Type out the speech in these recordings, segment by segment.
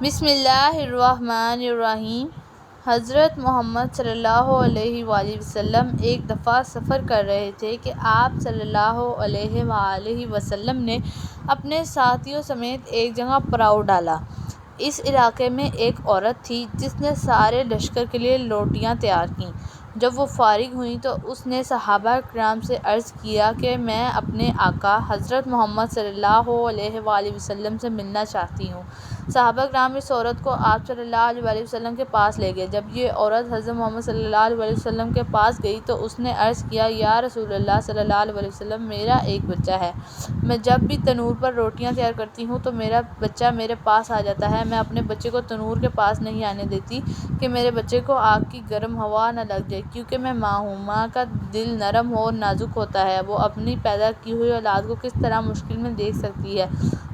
بسم اللہ الرحمن الرحیم۔ حضرت محمد صلی اللہ علیہ وآلہ وسلم ایک دفعہ سفر کر رہے تھے کہ آپ صلی اللہ علیہ وآلہ وسلم نے اپنے ساتھیوں سمیت ایک جگہ پڑاؤ ڈالا۔ اس علاقے میں ایک عورت تھی جس نے سارے لشکر کے لیے روٹیاں تیار کیں۔ جب وہ فارغ ہوئیں تو اس نے صحابہ کرام سے عرض کیا کہ میں اپنے آقا حضرت محمد صلی اللہ علیہ وآلہ وسلم سے ملنا چاہتی ہوں۔ صحابہ کرام اس عورت کو آپ صلی اللہ علیہ وآلہ وسلم کے پاس لے گئے۔ جب یہ عورت حضرت محمد صلی اللہ علیہ وآلہ وسلم کے پاس گئی تو اس نے عرض کیا، یا رسول اللہ صلی اللہ علیہ وآلہ وسلم، میرا ایک بچہ ہے۔ میں جب بھی تنور پر روٹیاں تیار کرتی ہوں تو میرا بچہ میرے پاس آ جاتا ہے۔ میں اپنے بچے کو تنور کے پاس نہیں آنے دیتی کہ میرے بچے کو آگ کی گرم ہوا نہ لگ جائے، کیونکہ میں ماں ہوں۔ ماں کا دل نرم اور نازک ہوتا ہے، وہ اپنی پیدا کی ہوئی اولاد کو کس طرح مشکل میں دیکھ سکتی ہے۔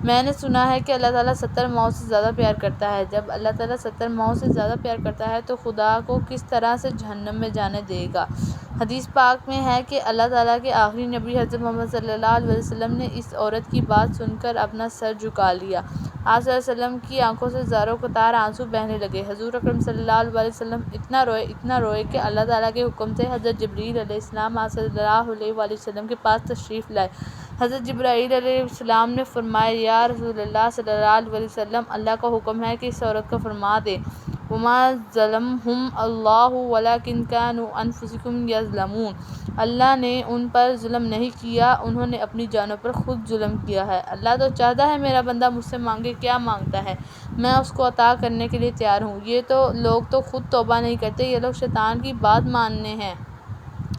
میں نے سنا ہے کہ اللہ تعالیٰ 70 ماؤں سے زیادہ پیار کرتا ہے۔ جب اللہ تعالیٰ 70 ماؤں سے زیادہ پیار کرتا ہے تو خدا کو کس طرح سے جہنم میں جانے دے گا۔ حدیث پاک میں ہے کہ اللہ تعالیٰ کے آخری نبی حضرت محمد صلی اللہ علیہ وسلم نے اس عورت کی بات سن کر اپنا سر جھکا لیا۔ آپ صلی اللہ علیہ وسلم کی آنکھوں سے زاروں قطار آنسو بہنے لگے۔ حضور اکرم صلی اللہ علیہ وسلم اتنا روئے کہ اللہ تعالیٰ کے حکم سے حضرت جبرائیل علیہ السلام آپ صلی اللہ علیہ وآلہ وسلم کے پاس تشریف لائے۔ حضرت جبرائیل علیہ السلام نے فرمایا، یا رسول اللہ صلی اللہ علیہ وسلم، اللہ کا حکم ہے کہ اس عورت کو فرما دیں، وَمَا ظَلَمَهُمُ اللَّهُ وَلَٰكِن كَانُوا أَنفُسَهُمْ يَظْلِمُونَ۔ اللہ نے ان پر ظلم نہیں کیا، انہوں نے اپنی جانوں پر خود ظلم کیا ہے۔ اللہ تو چاہتا ہے میرا بندہ مجھ سے مانگے، کیا مانگتا ہے میں اس کو عطا کرنے کے لیے تیار ہوں۔ یہ لوگ تو خود توبہ نہیں کرتے، یہ لوگ شیطان کی بات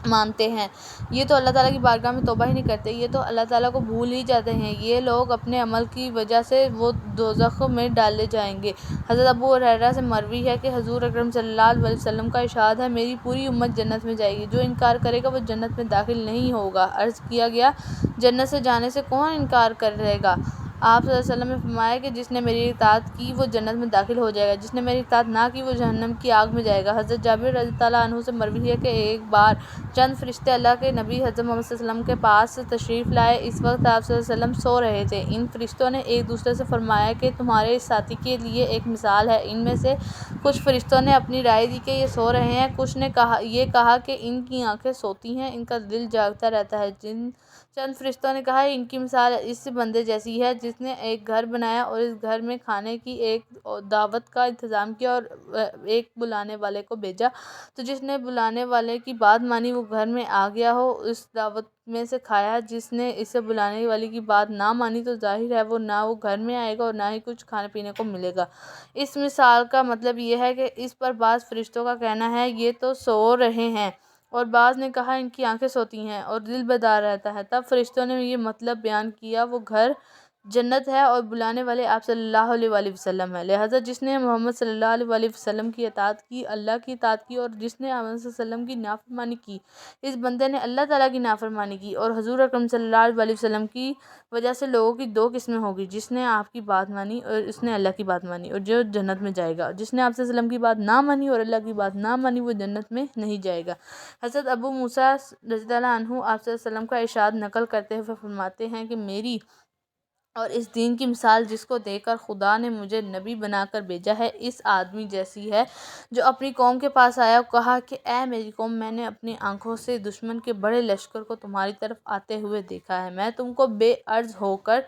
مانتے ہیں۔ یہ تو اللہ تعالیٰ کی بارگاہ میں توبہ ہی نہیں کرتے، یہ تو اللہ تعالیٰ کو بھول ہی جاتے ہیں۔ یہ لوگ اپنے عمل کی وجہ سے وہ دوزخ میں ڈالے جائیں گے۔ حضرت ابو ہریرہ سے مروی ہے کہ حضور اکرم صلی اللہ علیہ وسلم کا ارشاد ہے، میری پوری امت جنت میں جائے گی، جو انکار کرے گا وہ جنت میں داخل نہیں ہوگا۔ عرض کیا گیا، جنت سے جانے سے کون انکار کرے گا؟ آپ صلی اللہ علیہ وسلم نے فرمایا کہ جس نے میری اطاعت کی وہ جنت میں داخل ہو جائے گا، جس نے میری اطاعت نہ کی وہ جہنم کی آگ میں جائے گا۔ حضرت جابر رضی اللہ عنہ سے مروی ہے کہ ایک بار چند فرشتے اللہ کے نبی حضرت محمد صلی اللہ علیہ وسلم کے پاس تشریف لائے۔ اس وقت آپ صلی اللہ علیہ وسلم سو رہے تھے۔ ان فرشتوں نے ایک دوسرے سے فرمایا کہ تمہارے اس ساتھی کے لیے ایک مثال ہے۔ ان میں سے کچھ فرشتوں نے اپنی رائے دی کہ یہ سو رہے ہیں، کچھ نے یہ کہا کہ ان کی آنکھیں سوتی ہیں، ان کا دل جاگتا رہتا ہے۔ چند فرشتوں نے کہا، ان کی مثال اس بندے جیسی ہے جس نے ایک گھر بنایا اور اس گھر میں کھانے کی ایک دعوت کا انتظام کیا اور ایک بلانے والے کو بھیجا، تو جس نے بلانے والے کی بات مانی وہ گھر میں آ گیا ہو، اس دعوت میں سے کھایا۔ جس نے اسے بلانے والے کی بات نہ مانی تو ظاہر ہے وہ نہ وہ گھر میں آئے گا اور نہ ہی کچھ کھانے پینے کو ملے گا۔ اس مثال کا مطلب یہ ہے کہ اس پر بعض فرشتوں کا کہنا ہے یہ تو سو رہے ہیں، اور بعض نے کہا ان کی آنکھیں سوتی ہیں اور دل بیدار رہتا ہے۔ تب فرشتوں نے یہ مطلب بیان کیا، وہ گھر جنت ہے اور بلانے والے آپ صلی اللہ علیہ وآلہ وسلم ہیں۔ لہٰذا جس نے محمد صلی اللہ علیہ وآلہ وسلم کی اطاعت کی، اللہ کی اطاعت کی، اور جس نے محمد صلی اللہ علیہ وسلم کی نافرمانی کی، اس بندے نے اللہ تعالیٰ کی نافرمانی کی، اور حضور اکرم صلی اللہ علیہ وآلہ وسلم کی وجہ سے لوگوں کی دو قسمیں ہوگی، جس نے آپ کی بات مانی اور اس نے اللہ کی بات مانی، اور جو جنت میں جائے گا۔ جس نے آپ صلی اللہ علیہ وسلم کی بات نہ مانی اور اللہ کی بات نہ مانی وہ جنت میں نہیں جائے گا۔ حضرت ابو موسیٰ رضی اللہ عنہ آپ صلی اللہ علیہ وسلم کا ارشاد نقل کرتے ہوئے فرماتے ہیں کہ میری اور اس دین کی مثال جس کو دے کر خدا نے مجھے نبی بنا کر بھیجا ہے، اس آدمی جیسی ہے جو اپنی قوم کے پاس آیا اور کہا کہ اے میری قوم، میں نے اپنی آنکھوں سے دشمن کے بڑے لشکر کو تمہاری طرف آتے ہوئے دیکھا ہے، میں تم کو بے عرض ہو کر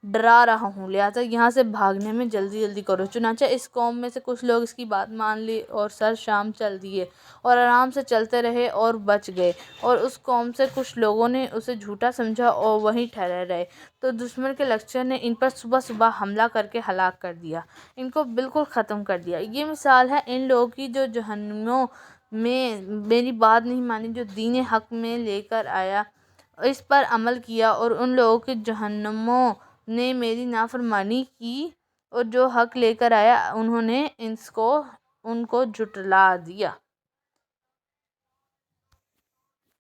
ڈرا رہا ہوں، لہٰذا یہاں سے بھاگنے میں جلدی جلدی کرو۔ چنانچہ اس قوم میں سے کچھ لوگ اس کی بات مان لی اور سر شام چل دیے اور آرام سے چلتے رہے اور بچ گئے، اور اس قوم سے کچھ لوگوں نے اسے جھوٹا سمجھا اور وہیں ٹھہرے رہے، تو دشمن کے لشکر نے ان پر صبح صبح حملہ کر کے ہلاک کر دیا، ان کو بالکل ختم کر دیا۔ یہ مثال ہے ان لوگوں کی جو جہنموں میں میری بات نہیں مانی، جو دین حق میں لے کر آیا، اس پر عمل کیا، اور ان لوگوں کی جہنموں نے میری نافرمانی کی اور جو حق لے کر آیا انہوں نے ان کو جھٹلا دیا۔